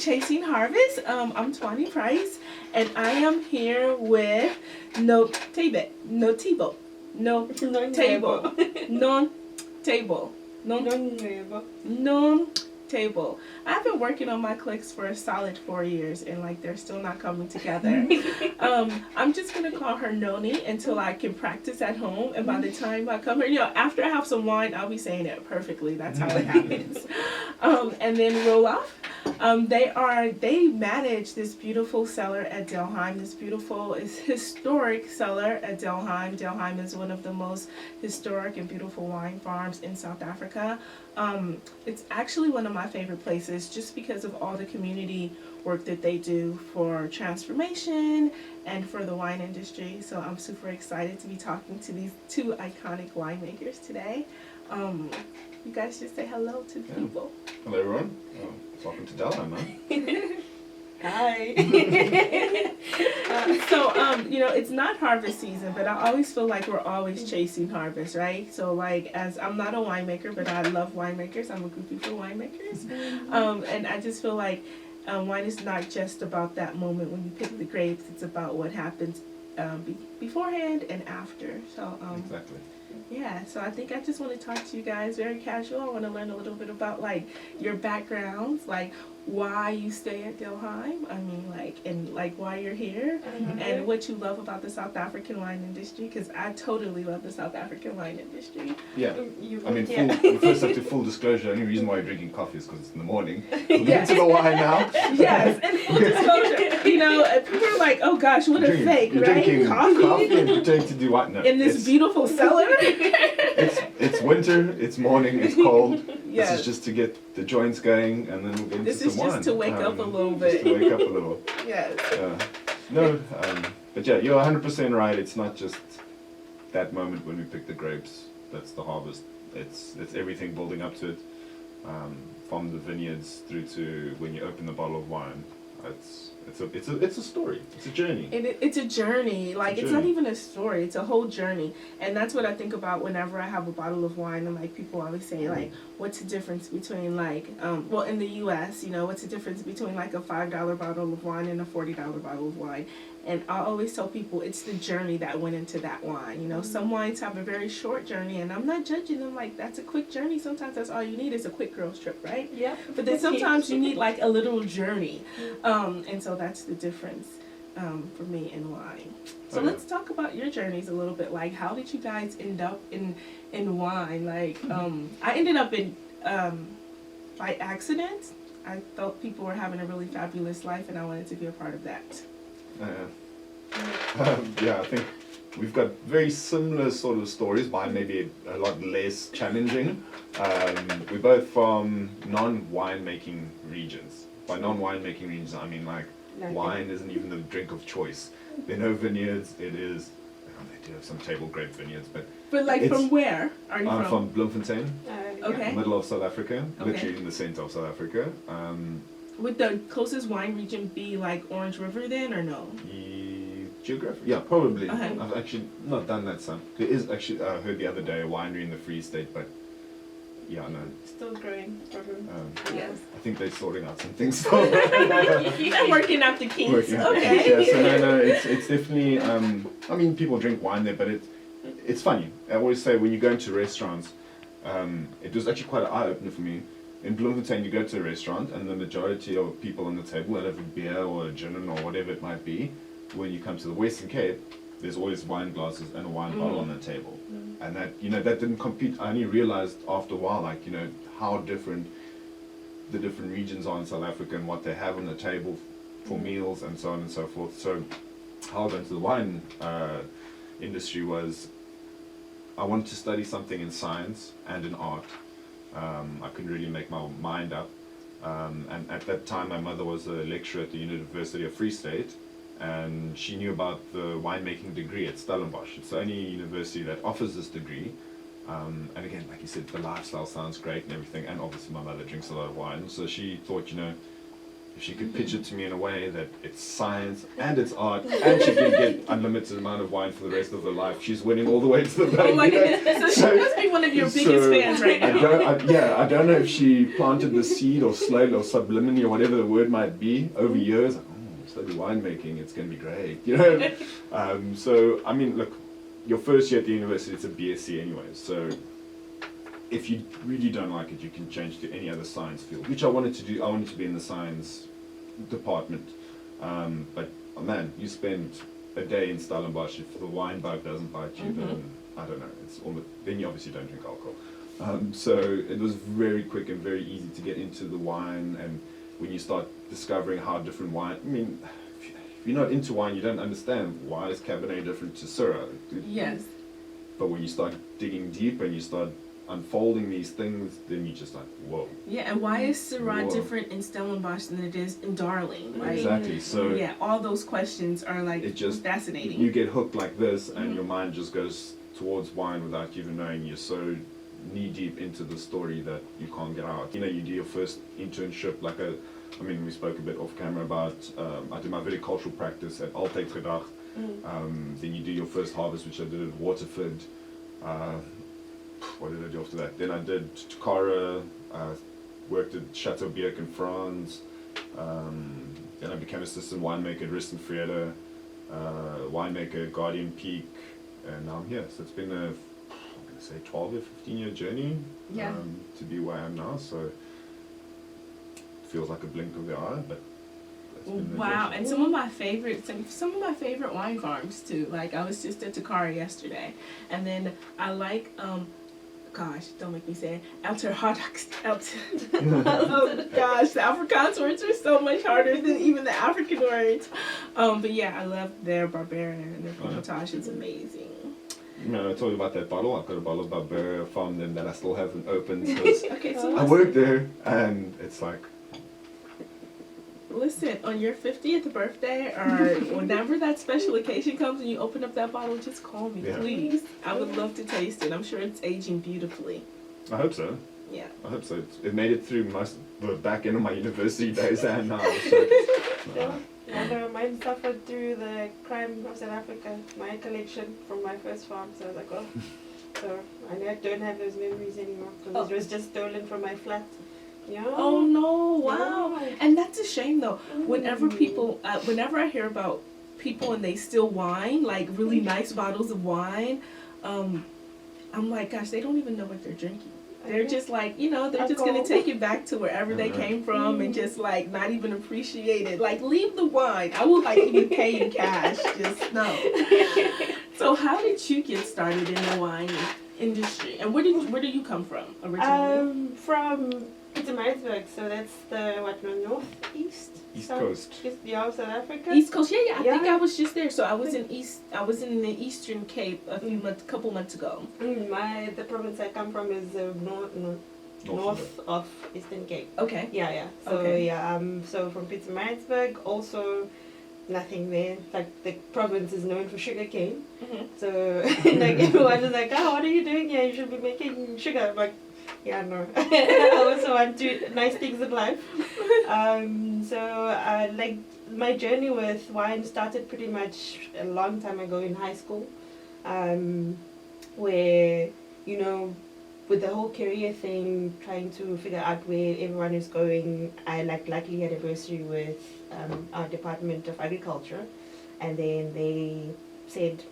Chasing Harvest. I'm Tuanni Price, and I am here with Nongcebo Nongcebo Nongcebo. I've been working on my clicks for a solid 4 years, and like they're still not coming together. I'm just gonna call her Noni until I can practice at home, and by the time I come here, after I have some wine, I'll be saying it perfectly. That's how it happens. And then Roelof. They manage this beautiful cellar at Delheim. This beautiful historic cellar at Delheim. Delheim is one of the most historic and beautiful wine farms in South Africa. It's actually one of my favorite places just because of all the community work that they do for transformation and for the wine industry. So I'm super excited to be talking to these two iconic winemakers today. You guys just say hello to the people. Hello everyone. Welcome to Delheim, huh? Hi. It's not harvest season, but I always feel like we're always chasing harvest, right? So like, as I'm not a winemaker, but I love winemakers. I'm a groupie for winemakers. And I just feel like wine is not just about that moment when you pick the grapes. It's about what happens beforehand and after. So Exactly. Yeah, so I think I just want to talk to you guys very casual. I want to learn a little bit about like your backgrounds, like why you stay at Delheim. I mean, like why you're here, and what you love about the South African wine industry. Because I totally love the South African wine industry. Yeah. We first have to full disclosure. The only reason why you're drinking coffee is because it's in the morning. We'll get into the wine now. Yes, and full disclosure. People are like, oh gosh, what a fake, you're right? Drinking coffee and pretending to do what? No, in this beautiful cellar. It's winter. It's morning. It's cold. Yes. This is just to get the joints going, and then we'll get into some wine. This is just to wake up a little bit. Just to wake up a little. Yes. But yeah, you're 100% right. It's not just that moment when we pick the grapes. That's the harvest. It's everything building up to it, from the vineyards through to when you open the bottle of wine. It's a story. It's a journey. It's a journey. It's not even a story. It's a whole journey. And that's what I think about whenever I have a bottle of wine. And like people always say, like, what's the difference between in the U.S., what's the difference between like a $5 bottle of wine and a $40 bottle of wine? And I always tell people it's the journey that went into that wine. Some wines have a very short journey, and I'm not judging them. Like, that's a quick journey. Sometimes that's all you need is a quick girls trip, right? Yeah. But then sometimes you need like a literal journey. And so that's the difference for me in wine. So let's talk about your journeys a little bit. Like, how did you guys end up in wine? Like, I ended up in by accident. I thought people were having a really fabulous life, and I wanted to be a part of that. I think we've got very similar sort of stories. Mine maybe a lot less challenging. We're both from non-winemaking regions. By non-winemaking regions, I mean like wine isn't even the drink of choice. There are no vineyards. It is. They do have some table grape vineyards, but like from where are you I'm from Bloemfontein, okay, middle of South Africa, literally in the center of South Africa. Would the closest wine region be like Orange River then, or no? Geography? Yeah, probably. Okay. I've actually not done that, son. There is actually, I heard the other day, a winery in the Free State, but yeah, no. Still growing. Yes. I think they're sorting out some things. You're working out the kinks. Okay. Yeah, so no, it's definitely, people drink wine there, but it's funny. I always say when you go into restaurants, it was actually quite an eye-opener for me. In Bloemfontein, you go to a restaurant, and the majority of people on the table will have a beer or a gin or whatever it might be. When you come to the Western Cape, there's always wine glasses and a wine bottle on the table, and that that didn't compete. I only realized after a while, how different the different regions are in South Africa and what they have on the table for meals and so on and so forth. So, how I got into the wine industry was I wanted to study something in science and in art. I couldn't really make my mind up, and at that time my mother was a lecturer at the University of Free State, and she knew about the winemaking degree at Stellenbosch. It's the only university that offers this degree, and again, like you said, the lifestyle sounds great and everything, and obviously my mother drinks a lot of wine, so she thought, if she could pitch it to me in a way that it's science and it's art, and she can get unlimited amount of wine for the rest of her life, she's winning all the way to the bank. Oh my goodness. So she must be one of your biggest fans right now. I don't know if she planted the seed or slowly or subliminally or whatever the word might be over years. Study winemaking, it's going to be great, you know. So I mean, look, your first year at the university, it's a BSc anyway. So if you really don't like it, you can change to any other science field, which I wanted to do. I wanted to be in the science department, but oh man, you spend a day in Stellenbosch. If the wine bug doesn't bite you, then I don't know. It's almost, then you obviously don't drink alcohol. So it was very quick and very easy to get into the wine, and when you start discovering how different wine, I mean, if you're not into wine, you don't understand why is Cabernet different to Syrah. Yes. But when you start digging deep and you start unfolding these things, then you just like, whoa. Yeah, and why is Syrah different in Stellenbosch than it is in Darling, right? Exactly. So yeah, all those questions are like fascinating. You get hooked like this, and your mind just goes towards wine without you even knowing. You're so knee deep into the story that you can't get out. You know, you do your first internship, I mean, we spoke a bit off camera about, I did my viticultural practice at Altyd Gedacht. Then you do your first harvest, which I did at Waterford. What did I do after that? Then I did Tukara, worked at Chateau Bierk in France. Then I became assistant winemaker at Ristenfrede, winemaker at Guardian Peak, and now I'm here. So it's been a, I'm going to say 12 or 15 year journey to be where I am now. So it feels like a blink of the eye, but wow, and some of my favorite wine farms too. Like I was just at Takara yesterday, and then I like gosh, don't make me say it. Oh gosh, the Afrikaans words are so much harder than even the African words. But yeah, I love their Barbera and their Pinotage. It's amazing. You know, I told you about that bottle. I've got a bottle of Barbera from them that I still haven't opened because so I work there, and it's like. Listen, on your 50th birthday or whenever that special occasion comes and you open up that bottle, just call me, please. I would love to taste it. I'm sure it's aging beautifully. I hope so. Yeah. I hope so. It made it through most the back end of my university days and now. So, no, mine suffered through the crime of South Africa, my collection from my first farm. So I was like, oh. So I don't have those memories anymore because it was just stolen from my flat. Yeah. Oh no! Wow, yeah. And that's a shame though. Whenever I hear about people and they steal wine, like really nice bottles of wine, I'm like, gosh, they don't even know what they're drinking. They're just like, they're just gonna take it back to wherever they came from and just like not even appreciate it. Like, leave the wine. I will like even pay in cash. Just no. So how did you get started in the wine industry? And where do you come from originally? From Pietermaritzburg, so that's the northeast. East Coast. Yeah, South Africa. East Coast, yeah. I think I was just there. So I was in the Eastern Cape couple months ago. The province I come from is north of Eastern Cape. Okay. Yeah. So so from Pietermaritzburg, also nothing there. Like the province is known for sugarcane. So like everyone is like, oh, what are you doing here? You should be making sugar. I'm like, yeah, no. I also want to do nice things in life. Like my journey with wine started pretty much a long time ago in high school, where with the whole career thing, trying to figure out where everyone is going. I luckily had a bursary with our Department of Agriculture, and then they said,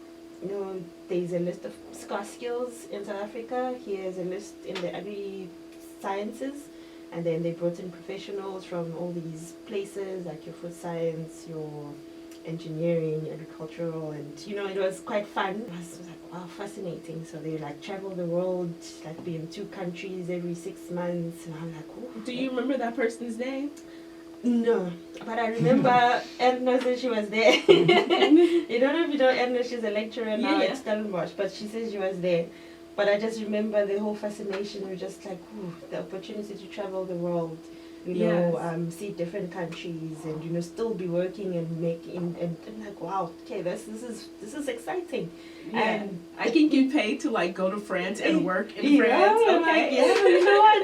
there's a list of scarce skills in South Africa. Here's a list in the agri-sciences. And then they brought in professionals from all these places, like your food science, your engineering, agricultural, and it was quite fun. It was like, wow, fascinating. So they travel the world, be in 2 countries every 6 months. And I'm like, oh. Do you remember that person's name? No, but I remember Edna said she was there. You don't know if you know Edna, she's a lecturer now at Stellenbosch, but she says she was there. But I just remember the whole fascination of just the opportunity to travel the world, you know, Yes. see different countries, and you know, still be working and making, and I'm like, wow, okay, this is exciting. Yeah. And I can get paid to like go to France and work in yeah, France. I'm Okay. like, yeah, you know what?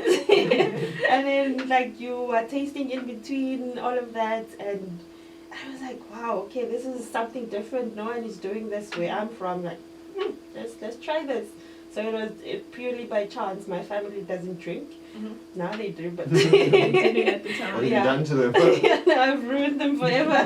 And then like you are tasting in between all of that, and I was like, wow, okay, this is something different. No one is doing this where I'm from. Like, let's try this. So it purely by chance. My family doesn't drink. Mhm. Now they do, but Didn't at the What time. have you Yeah. done to them? I've ruined them forever.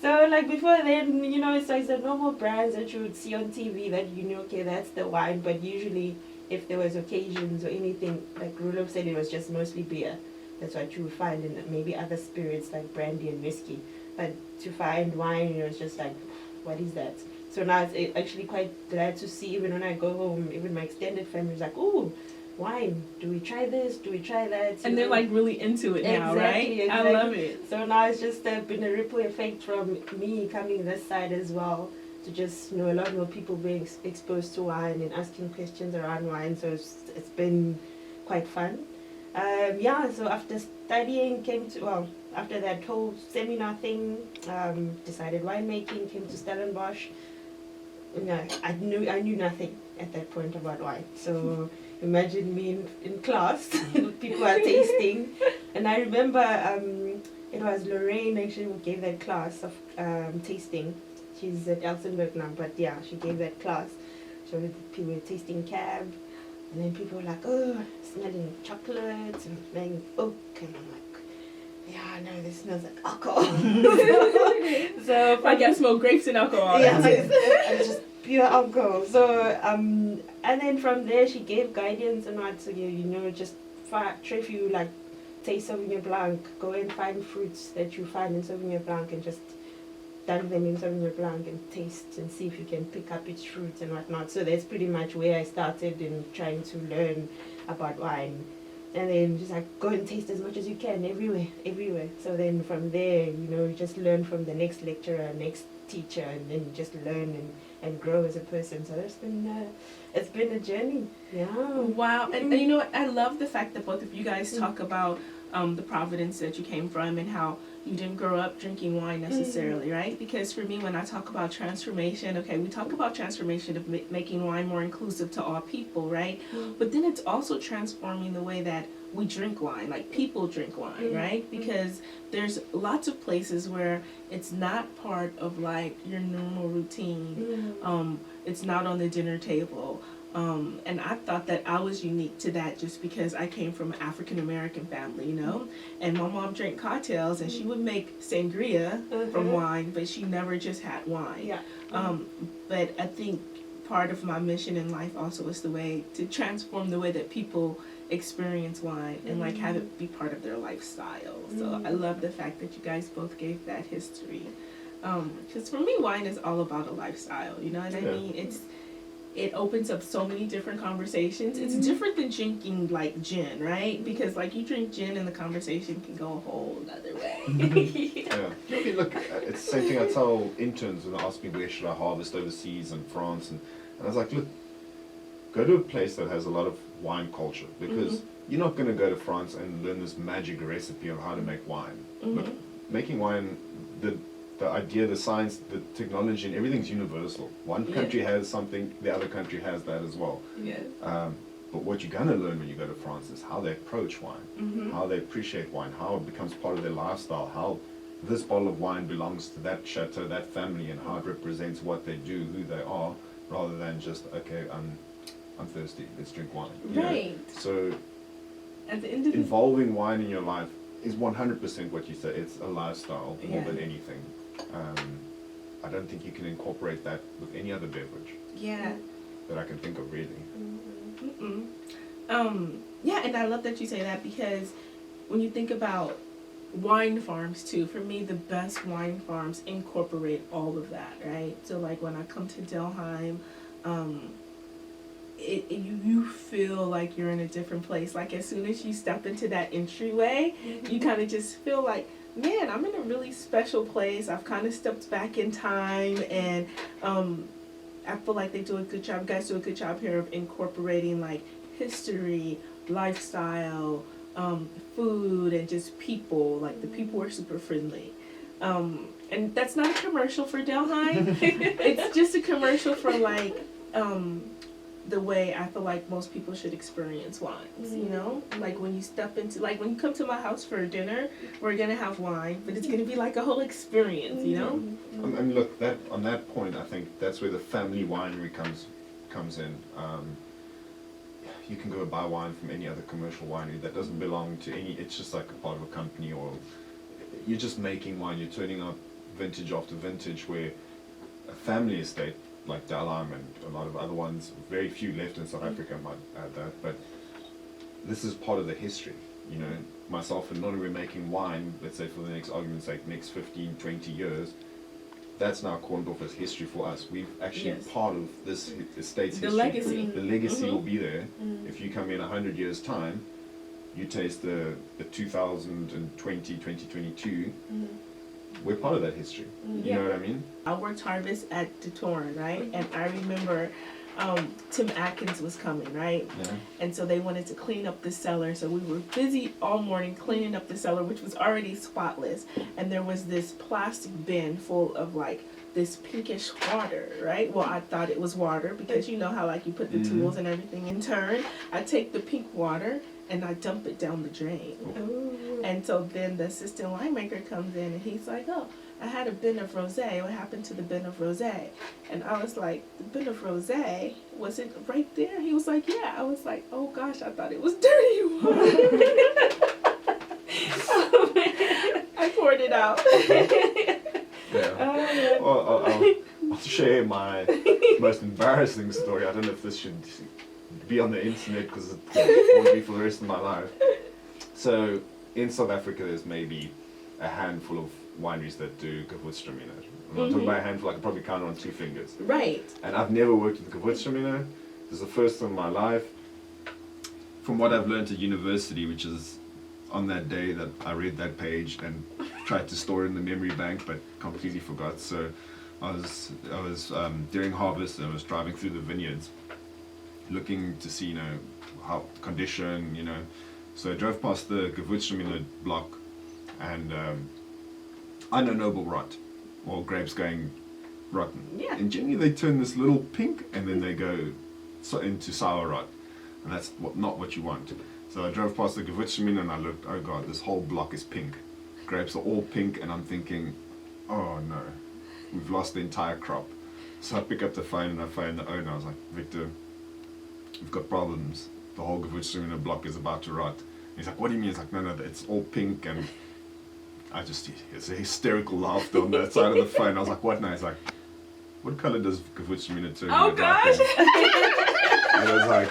so like before then, you know, it's like the normal brands that you would see on TV that you know, okay, that's the wine. But usually, if there was occasions or anything, like Roelof said, it was just mostly beer. That's what you would find in maybe other spirits like brandy and whiskey. But to find wine, it was just like, what is that? So now it's actually quite glad to see, even when I go home, even my extended family is like, ooh, wine, do we try this, do we try that? And they're like really into it now, right? Exactly. I love it. So now it's just been a ripple effect from me coming this side as well, to just, you know, a lot more people being exposed to wine and asking questions around wine. So it's been quite fun. So after studying, after that whole seminar thing, decided winemaking, came to Stellenbosch. You know, I knew nothing at that point about wine. So imagine me in class, people are tasting, and I remember it was Lorraine actually who gave that class of tasting. She's at Elsenburg now, but yeah, she gave that class. So people were tasting cab, and then people were like, oh, smelling chocolate and smelling oak, and I'm like, yeah, no, this smells like alcohol. So Like I smoke grapes and alcohol. yeah, That's like, it. it's just pure alcohol. So and then from there she gave guidance and what to you know, just try if you like taste Sauvignon Blanc, go and find fruits that you find in Sauvignon Blanc and just dunk them in Sauvignon Blanc and taste and see if you can pick up its fruits and whatnot. So that's pretty much where I started in trying to learn about wine. And then just like go and taste as much as you can everywhere. So then from there, you know, you just learn from the next lecturer, next teacher, and then you just learn and grow as a person. So it's been a journey. Yeah. Wow. And you know what? I love the fact that both of you guys talk about the Providence that you came from and how you didn't grow up drinking wine necessarily, right? Because for me, when I talk about transformation, okay, we talk about transformation of making wine more inclusive to all people, right? But then it's also transforming the way that we drink wine, like people drink wine, right? Because there's lots of places where it's not part of like your normal routine. It's not on the dinner table. And I thought that I was unique to that just because I came from an African American family, you know? And my mom drank cocktails and she would make sangria from wine, but she never just had wine. Yeah. But I think part of my mission in life also is the way to transform the way that people experience wine and like have it be part of their lifestyle. So I love the fact that you guys both gave that history. Because for me, wine is all about a lifestyle, you know what I mean? It opens up so many different conversations. It's different than drinking like gin, right? Because like you drink gin and the conversation can go a whole other way. Yeah. I mean, look, it's the same thing I tell interns when they ask me where should I harvest overseas in France, and I was like, look, go to a place that has a lot of wine culture, because you're not going to go to France and learn this magic recipe of how to make wine. Look, making wine, the idea, the science, the technology, and everything's universal. One country has something, the other country has that as well. Yes. But what you're going to learn when you go to France is how they approach wine, how they appreciate wine, how it becomes part of their lifestyle, how this bottle of wine belongs to that chateau, that family, and how it represents what they do, who they are, rather than just, okay, I'm thirsty, let's drink wine. You Right. know? So At the end of the involving wine in your life is 100% what you say. It's a lifestyle more Yeah. than anything. I don't think you can incorporate that with any other beverage yeah. that I can think of, really. Yeah, and I love that you say that, because when you think about wine farms too, for me the best wine farms incorporate all of that, right? So like when I come to Delheim, you feel like you're in a different place. Like as soon as you step into that entryway, you kind of just feel like, man, I'm in a really special place. I've kind of stepped back in time, and I feel like they do a good job. You guys do a good job here of incorporating like history, lifestyle, food and just people. Like the people were super friendly. And that's not a commercial for Delheim. It's just a commercial for like the way I feel like most people should experience wines, you know? Like when you step into, like when you come to my house for dinner, we're gonna have wine, but it's gonna be like a whole experience, you know? I mean, look, that on that point, I think that's where the family winery comes in. You can go buy wine from any other commercial winery that doesn't belong to any, it's just like a part of a company, or you're just making wine, you're turning up vintage after vintage, where a family estate like Delheim and a lot of other ones, very few left in South Africa, I might add that, but this is part of the history, you know. Myself and Noni, we're making wine, let's say for the next argument's sake, next 15, 20 years, that's now cornered off as history for us. We've actually part of this estate's The history. legacy. The legacy will be there. If you come in 100 years' time, you taste the 2020, 2022, we're part of that history. You know what I mean? I worked harvest at the Tuanni, right? And I remember Tim Atkins was coming, right? Yeah. And so they wanted to clean up the cellar. So we were busy all morning cleaning up the cellar, which was already spotless. And there was this plastic bin full of like this pinkish water, right? Well, I thought it was water because you know how like you put the tools and everything in turn. I take the pink water and I dump it down the drain. And so then the assistant winemaker comes in and he's like, oh, I had a bin of rosé. What happened to the bin of rosé? And I was like, the bin of rosé? Was it right there? He was like, yeah. I was like, oh gosh, I thought it was dirty water. I poured it out. Yeah. Well, I'll share my most embarrassing story. I don't know if this should be on the internet because it won't be for the rest of my life. So in South Africa, there's maybe a handful of wineries that do Gewürztraminer. I'm not talking about a handful, I could probably count on 2 fingers. Right. And I've never worked with Gewürztraminer. This is the first time in my life. From what I've learned at university, which is on that day that I read that page and tried to store it in the memory bank, but completely forgot. So I was during harvest and I was driving through the vineyards, looking to see, you know, how condition, you know. So I drove past the Gewürztraminer block, and unknownable rot, or grapes going rotten. Yeah. And generally they turn this little pink and then they go into sour rot, and that's not what you want. So I drove past the Gewürztraminer and I looked, oh god, this whole block is pink. Grapes are all pink, and I'm thinking, oh no, we've lost the entire crop. So I pick up the phone and I phone the owner. I was like, Victor, we've got problems. The whole Gewürztraminer block is about to rot. He's like, what do you mean? It's like, no, it's all pink. And it's a hysterical laughter on that side of the phone. I was like, what now? He's like, what color does Gewürztraminer turn? Oh gosh! And I was like,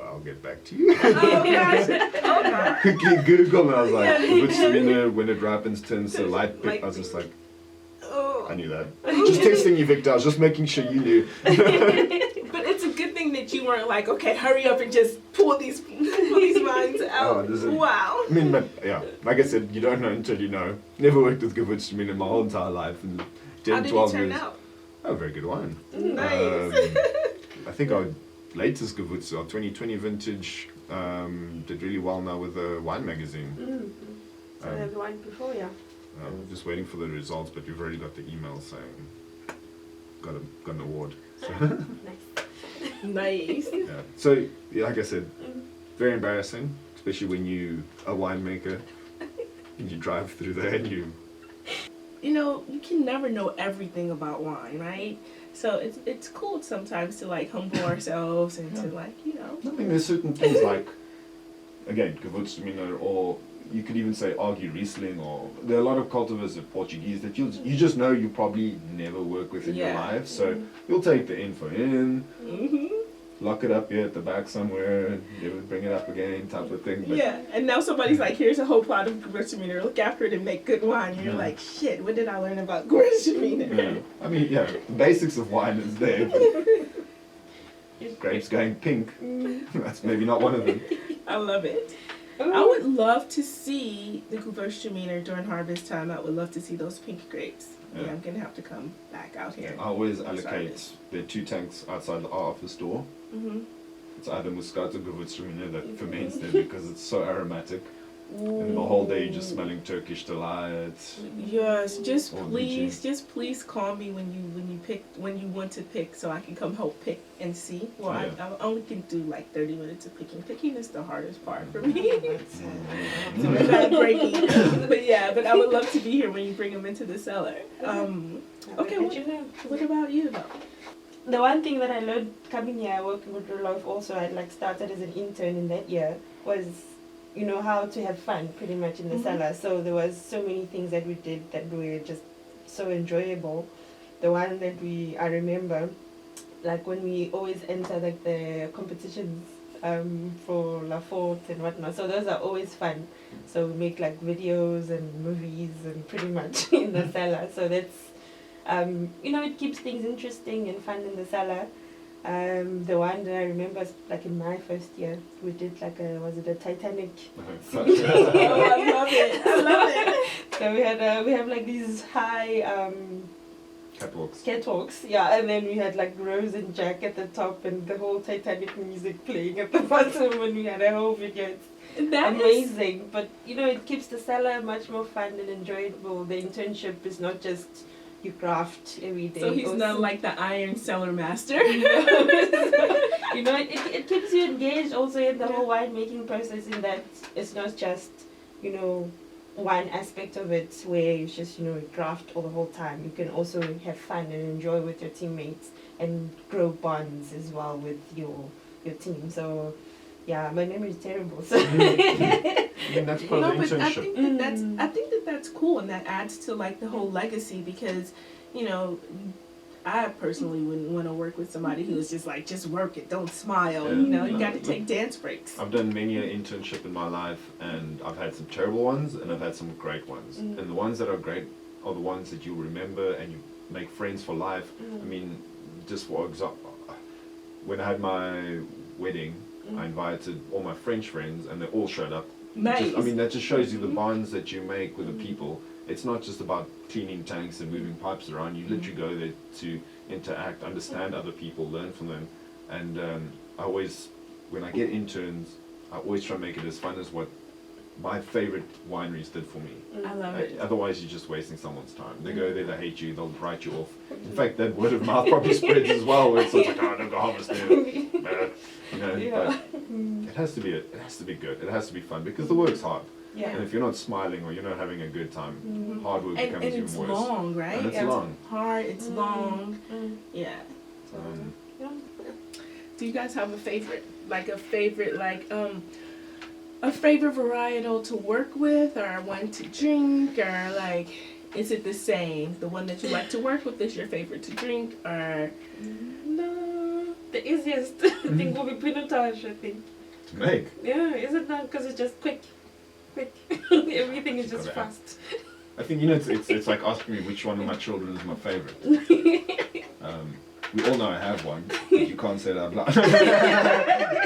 I'll get back to you. Oh gosh! Oh gosh! Quickly Google, and I was like, Gewürztraminer, when it ripens, turns to light pink. I was just like, I knew that. Just testing you, Victor. I was just making sure you knew. But it's a good thing that you weren't like, okay, hurry up and just pull these vines out. Wow. I mean, but yeah, like I said, you don't know until you know. Never worked with Gewürztraminer in my whole entire life. And 10, How did 12 it turn years. out? Oh, very good wine. Nice. I think our latest Gewürz, our 2020 vintage, did really well now with the wine magazine. So the wine before, yeah. I'm just waiting for the results, but we've already got the email saying got an award. So Nice. Nice. yeah. So yeah, like I said, very embarrassing, especially when you a winemaker and you drive through there and you know, you can never know everything about wine, right? So it's cool sometimes to like humble ourselves and to like, you know. I mean, there's certain things like, again, Gewürztraminer, or you could even say argue Riesling, or there are a lot of cultivars of Portuguese that you just know you probably never work with in your life. So you'll take the info in, lock it up here at the back somewhere, and never bring it up again, type of thing. But yeah, and now somebody's like, here's a whole plot of Gewürztraminer, look after it and make good wine. And you're like, shit, what did I learn about Gewürztraminer? Yeah. I mean, yeah, the basics of wine is there, but grapes going pink, that's maybe not one of them. I love it. I would love to see the Gewürztraminer during harvest time. I would love to see those pink grapes. Yeah, I'm gonna have to come back out here. I always allocate the 2 tanks outside our office door. it's either Muscat or Gewürztraminer that ferments there because it's so aromatic. And the whole day you're just smelling Turkish delight. Yes, just Or please call me when you want to pick, so I can come help pick and see. Well, Yeah. I only can do like 30 minutes of picking. Picking is the hardest part for me. That's, So we're not breaking. But I would love to be here when you bring them into the cellar. Okay, what about you though? The one thing that I learned coming here working with Roelof also, I like started as an intern in that year, was how to have fun pretty much in the cellar. So there was so many things that we did that were just so enjoyable. The one that I remember, like when we always enter like the competitions for La Forte and whatnot. So those are always fun. So we make like videos and movies and pretty much in the cellar. So that's it keeps things interesting and fun in the cellar. The one that I remember is like in my first year, we did like was it a Titanic? Oh, I love it. So we have like these high catwalks, yeah, and then we had like Rose and Jack at the top and the whole Titanic music playing at the bottom, and we had a whole video. It's amazing, but it keeps the cellar much more fun and enjoyable. The internship is not just you craft every day. So he's not like the Iron Cellar Master. It keeps you engaged also in the whole winemaking process, in that it's not just, one aspect of it where you just, craft all the whole time. You can also have fun and enjoy with your teammates and grow bonds as well with your team. So, yeah, my memory is terrible. So. That's part of the internship. I think that's cool, and that adds to like the whole legacy, because I personally wouldn't want to work with somebody who was just like, just work it, don't smile. You got to take dance breaks. I've done many an internship in my life, and I've had some terrible ones and I've had some great ones. And the ones that are great are the ones that you remember and you make friends for life. I mean, just for example, when I had my wedding, I invited all my French friends and they all showed up. Nice. That just shows you the bonds that you make with the people. It's not just about cleaning tanks and moving pipes around. You literally go there to interact, understand other people, learn from them. And I always, when I get interns, I always try to make it as fun as what my favorite wineries did for me. I love it. Otherwise, you're just wasting someone's time. They go there, they hate you, they'll write you off. In fact, that word of mouth probably spreads as well, where it's like, oh, don't go harvest there. But it has to be good. It has to be fun, because the work's hard. Yeah. And if you're not smiling or you're not having a good time, hard work becomes and even it's worse. long, right? And it's long. Hard, it's long. Yeah. So, do you guys have a favorite varietal to work with, or one to drink, or like, is it the same? The one that you like to work with is your favorite to drink, or no? The easiest thing will be pinotage, I think. To make? Yeah, is it not? Because it's just quick. Everything is just fast. I think it's like asking me which one of my children is my favorite. We all know I have one. But you can't say that out loud.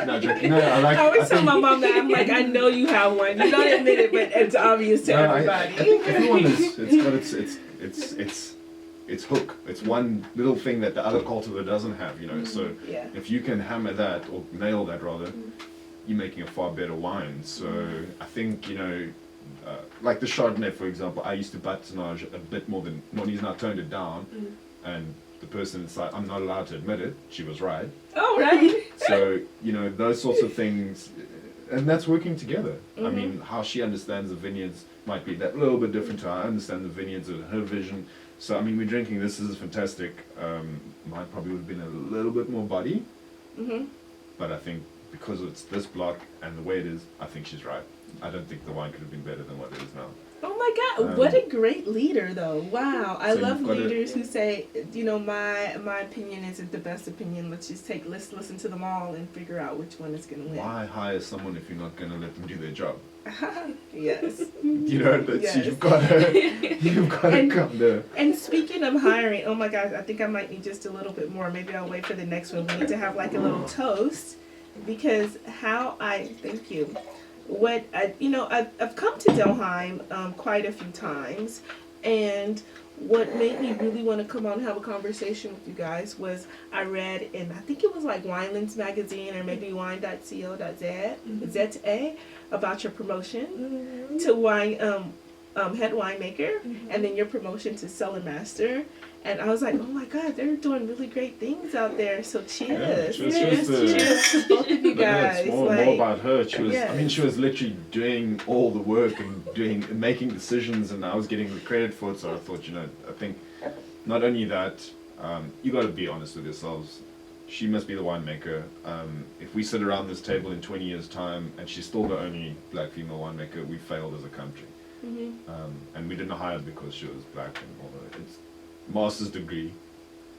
No, joking. No, I always tell my mom that. I'm like, I know you have one. You don't admit it, but it's obvious to everybody. I think everyone it's hook. It's one little thing that the other cultivar doesn't have. So if you can hammer that, or nail that rather, you're making a far better wine. So I think like the Chardonnay, for example, I used to batonage a bit more than Noni's now toned it down, and the person inside, I'm not allowed to admit it, she was right. Oh, right. So, those sorts of things, and that's working together. I mean, how she understands the vineyards might be that little bit different to how I understand the vineyards and her vision. So, I mean, we're drinking this is fantastic. Mine probably would have been a little bit more body, but I think because it's this block and the way it is, I think she's right. I don't think the wine could have been better than what it is now. Oh my God! What a great leader, though. Wow, I love leaders who say, my opinion isn't the best opinion. Let's listen to them all and figure out which one is going to win. Why hire someone if you're not going to let them do their job? Yes. You've got to come there. And speaking of hiring, oh my gosh, I think I might need just a little bit more. Maybe I'll wait for the next one. We need to have like a little toast, because thank you. I've come to Delheim quite a few times, and what made me really want to come on and have a conversation with you guys was I read in, I think it was like Winelands magazine or maybe wine.co.za about your promotion to wine head winemaker, and then your promotion to Cellar Master. And I was like, oh my God, they're doing really great things out there. So cheers. Cheers to both of you guys. It's more about her. She was, yes. I mean, she was literally doing all the work and making decisions, and I was getting the credit for it. So I thought, I think not only that, you got to be honest with yourselves. She must be the winemaker. If we sit around this table in 20 years' time and she's still the only black female winemaker, we failed as a country. And we didn't hire her because she was black and all that. It's master's degree,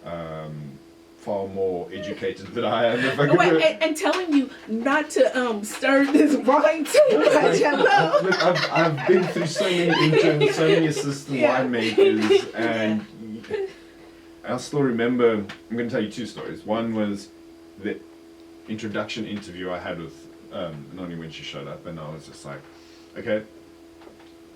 far more educated than I am. If I could and telling you not to stir this wine too much. Look, I've been through so many interns, so many assistant winemakers, and I still remember. I'm going to tell you two stories. One was the introduction interview I had with Noni when she showed up, and I was just like, okay,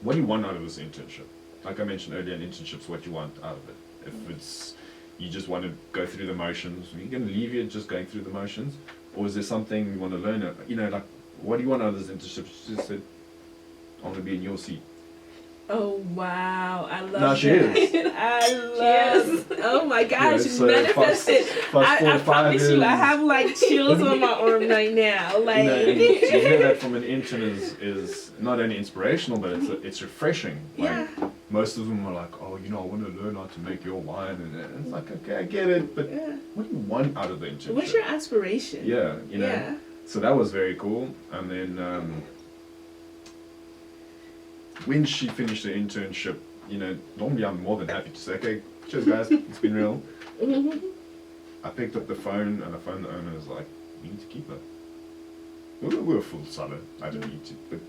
what do you want out of this internship? Like I mentioned earlier, an internship's what you want out of it. If it's you just want to go through the motions, are you going to leave here just going through the motions, or is there something you want to learn? Like what do you want out of this internship? She just said, "I want to be in your seat." Oh wow, I love now that. she is. I love. Oh my gosh, So manifested. I promise you, I have like chills on my arm right now. Like and to hear that from an intern is not only inspirational, but it's refreshing. Like, most of them are like, oh, I want to learn how to make your wine, and it's like, okay, I get it, but what do you want out of the internship? What's your aspiration? Yeah, So that was very cool, and then when she finished the internship, normally I'm more than happy to say, okay, cheers guys, it's been real. I picked up the phone and I phoned the owner and was like, you need to keep her. We were full cellar, I didn't need to, but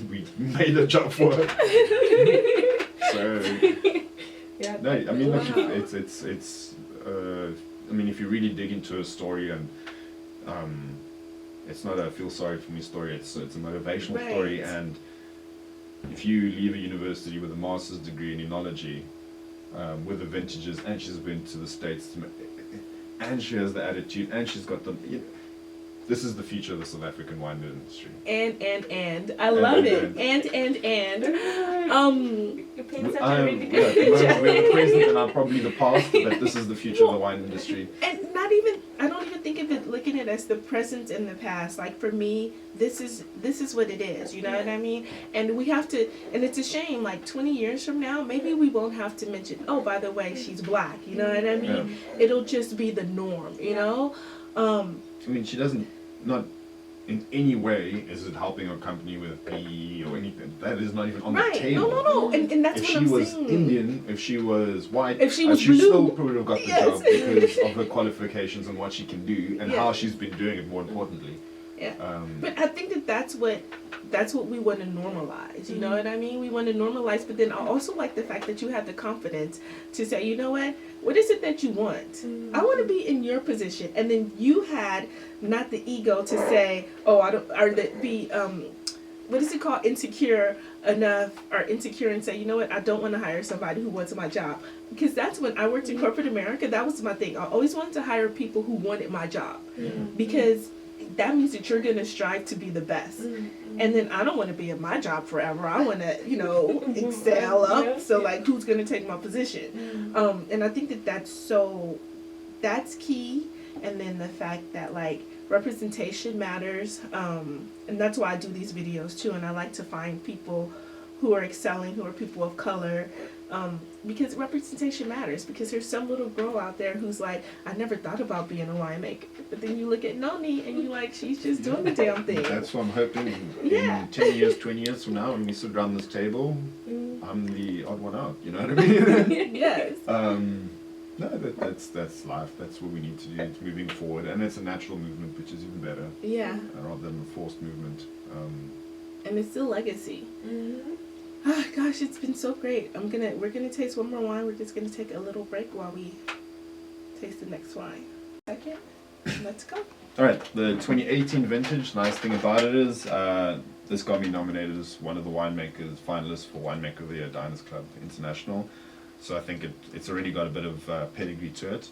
we made a job for her. So, no, I mean, look, it's I mean, if you really dig into a story, and it's not a feel sorry for me story, it's a motivational story, and if you leave a university with a master's degree in enology, with the vintages, and she's been to the States, and she has the attitude, and she's got the, this is the future of the South African wine industry. And I love it. And it paints such a really good picture. We're the present and I'm probably the past, but this is the future of the wine industry. And I don't even think of it, looking at it as the present and the past. Like for me, this is what it is, you know what I mean? And we have to, and it's a shame, like 20 years from now, maybe we won't have to mention, oh, by the way, she's black, you know what I mean? It'll just be the norm, you know? I mean, she doesn't, not in any way is it helping our company with PE or anything. That is not even on the table. No. And that's if what I'm saying. If she was Indian, if she was white, if she was she blue, still probably would have got the job because of her qualifications and what she can do and how she's been doing it, more importantly. But I think that's what we want to normalize, you know what I mean? We want to normalize, but then I also like the fact that you have the confidence to say, you know what is it that you want? I want to be in your position. And then you had not the ego to say, oh, I don't, or that be, what is it called, insecure enough, or insecure and say, you know what, I don't want to hire somebody who wants my job. Because that's when I worked in corporate America, that was my thing. I always wanted to hire people who wanted my job. Because that means that you're going to strive to be the best. And then I don't want to be in my job forever. I want to, excel up. So like, who's going to take my position? And I think that's key. And then the fact that like representation matters. And that's why I do these videos too. And I like to find people who are excelling, who are people of color, because representation matters. Because there's some little girl out there who's like, I never thought about being a winemaker, but then you look at Noni and you're like, she's just doing the damn thing. That's what I'm hoping in 10 years, 20 years from now, when we sit around this table, I'm the odd one out, you know what I mean? Yes. No, that's life. That's what we need to do. It's moving forward, and it's a natural movement, which is even better. Yeah. Rather than a forced movement. And it's still legacy. Ah, gosh, it's been so great. We're gonna taste one more wine. We're just gonna take a little break while we taste the next wine. Second, let's go. All right, the 2018 vintage. Nice thing about it is this got me nominated as one of the winemakers finalists for Winemaker of the Year Diners Club International. So I think it's already got a bit of pedigree to it.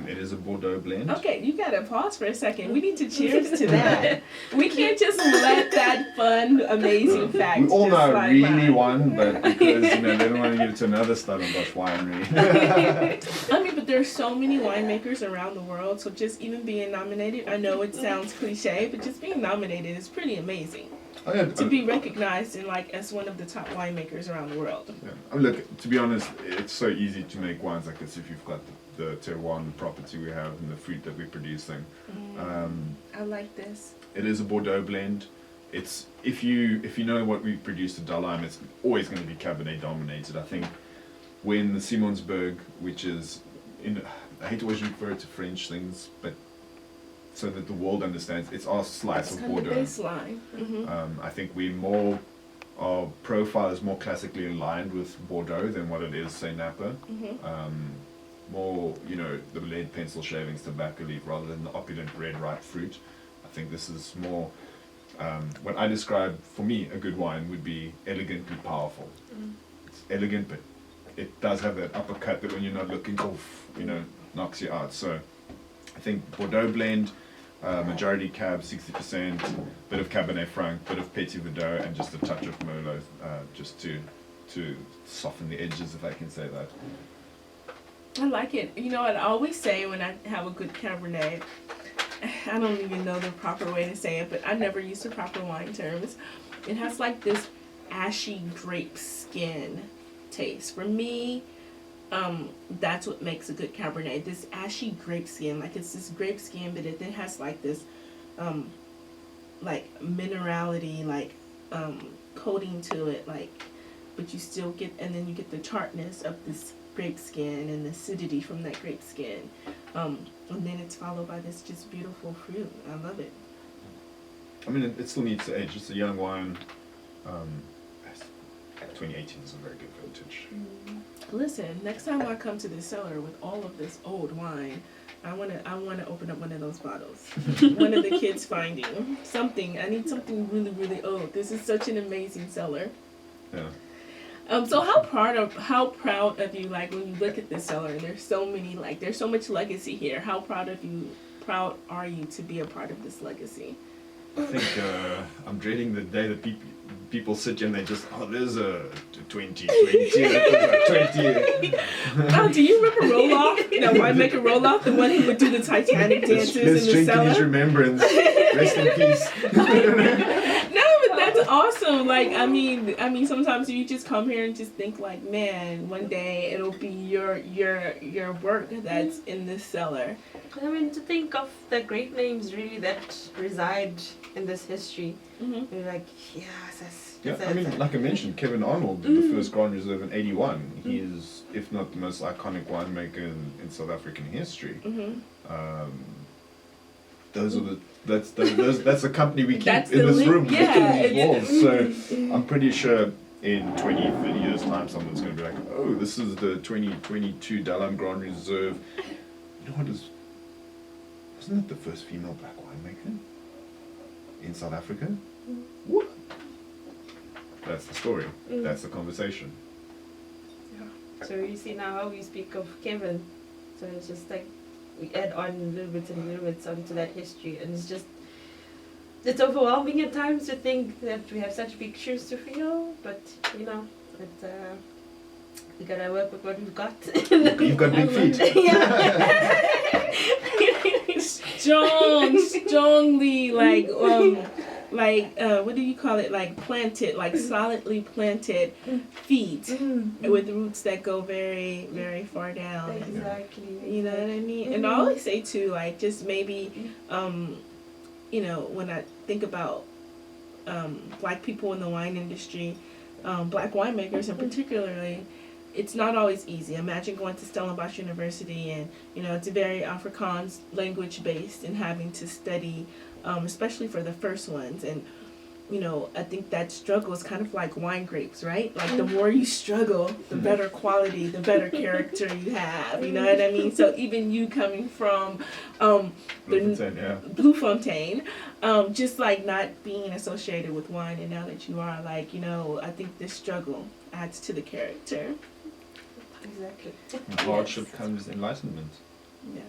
It is a Bordeaux blend. Okay, you gotta pause for a second. We need to cheers to that. We can't just let that fun, amazing fact. We all just know slide really by. one, but because they don't want to give it to another Stellenbosch winery. I mean, but there's so many winemakers around the world, so just even being nominated, I know it sounds cliche, but just being nominated is pretty amazing. Oh, yeah, To be recognized in as one of the top winemakers around the world. yeah. I mean, look, to be honest, it's so easy to make wines like this if you've got the terroir and the property we have and the fruit that we're producing. I like this. It is a Bordeaux blend. It's if you know what we produce at Delheim, it's always going to be Cabernet dominated. I think when the Simonsberg, which is I hate to always refer to French things, but so that the world understands, it's our slice of Bordeaux. Baseline. Mm-hmm. I think our profile is more classically aligned with Bordeaux than what it is, say, Napa. More, the lead pencil shavings, tobacco leaf, rather than the opulent red ripe fruit. I think this is more, what I describe, for me, a good wine would be elegantly powerful. It's elegant, but it does have that uppercut that when you're not looking, knocks you out. So I think Bordeaux blend, majority Cab, 60%, bit of Cabernet Franc, bit of Petit Verdot, and just a touch of Merlot, just to soften the edges, if I can say that. I like it. You know what I always say when I have a good Cabernet, I don't even know the proper way to say it, but I never use the proper wine terms. It has like this ashy grape skin taste. For me, that's what makes a good Cabernet. This ashy grape skin, like it's this grape skin, but it then has like this, like minerality, like coating to it, like, but you still get, and then you get the tartness of this grape skin and the acidity from that grape skin, and then it's followed by this just beautiful fruit. I love it. I mean, it still needs to age. It's a young wine. 2018 is a very good vintage. Listen, next time I come to the cellar with all of this old wine, I wanna open up one of those bottles. One of the kids finding something. I need something really, really old. This is such an amazing cellar. Yeah. So how proud of you, like, when you look at this cellar, and there's so many, like, there's so much legacy here. How proud are you to be a part of this legacy? I think I'm dreading the day that people sit here and they just, there's a 2020, Oh, do you remember Roelof? Winemaker Roelof, the one who would do the Titanic dances let's in the drink in his cellar? remembrance. Rest in peace. No, but that's awesome. Like, I mean, sometimes you just come here and just think, like, man, one day it'll be your work that's in this cellar. I mean, to think of the great names really that reside in this history, you're like, I mean, like I mentioned, Kevin Arnold did the first Grand Reserve in '81. He is, if not the most iconic winemaker in South African history. That's the company we keep That's in this link. room, Yeah, within these walls. So I'm pretty sure in 20, 30 years' time, someone's going to be like, oh, this is the 2022 Delheim Grand Reserve. You know what is? Wasn't it the first female black winemaker in South Africa? What? That's the story. That's the conversation. So you see now how we speak of Kevin. So it's just like we add on little bits onto that history, and it's overwhelming at times to think that we have such big shoes to fill, but we gotta work with what we've got. You've got big feet. Yeah. Strongly, like, what do you call it? Like planted, like solidly planted feet with roots that go very, very far down. Exactly. You know what I mean? And I always say too, like, just maybe, when I think about black people in the wine industry, black winemakers in particularly, it's not always easy. Imagine going to Stellenbosch University and, it's very Afrikaans language based and having to study, especially for the first ones. And, I think that struggle is kind of like wine grapes, right? Like the more you struggle, the better quality, the better character you have. You know what I mean? So even you coming from Bloemfontein, just like not being associated with wine, and now that you are, like, I think this struggle adds to the character. Exactly. With hardship comes enlightenment. Yeah.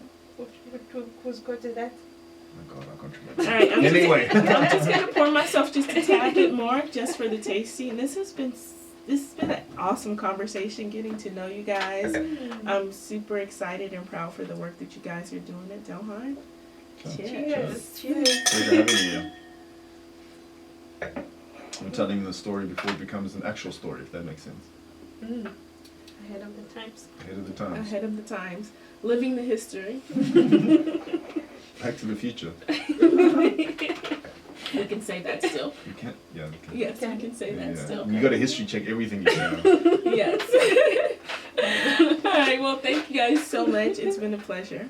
Who's got to that? Oh God, I can't remember. All right, Anyway. I'm just gonna pour myself just a tad bit more, just for the tasting. This has been an awesome conversation, getting to know you guys. I'm super excited and proud for the work that you guys are doing at Delheim. Cheers. Cheers. Pleasure having you. I'm telling the story before it becomes an actual story, if that makes sense. Ahead of the times. Ahead of the times. Ahead of the times, living the history. Back to the future. We can say that still. You can't. Yeah. You can. Yes, we can say that still. You got to history check everything you say. Yes. All right. Well, thank you guys so much. It's been a pleasure.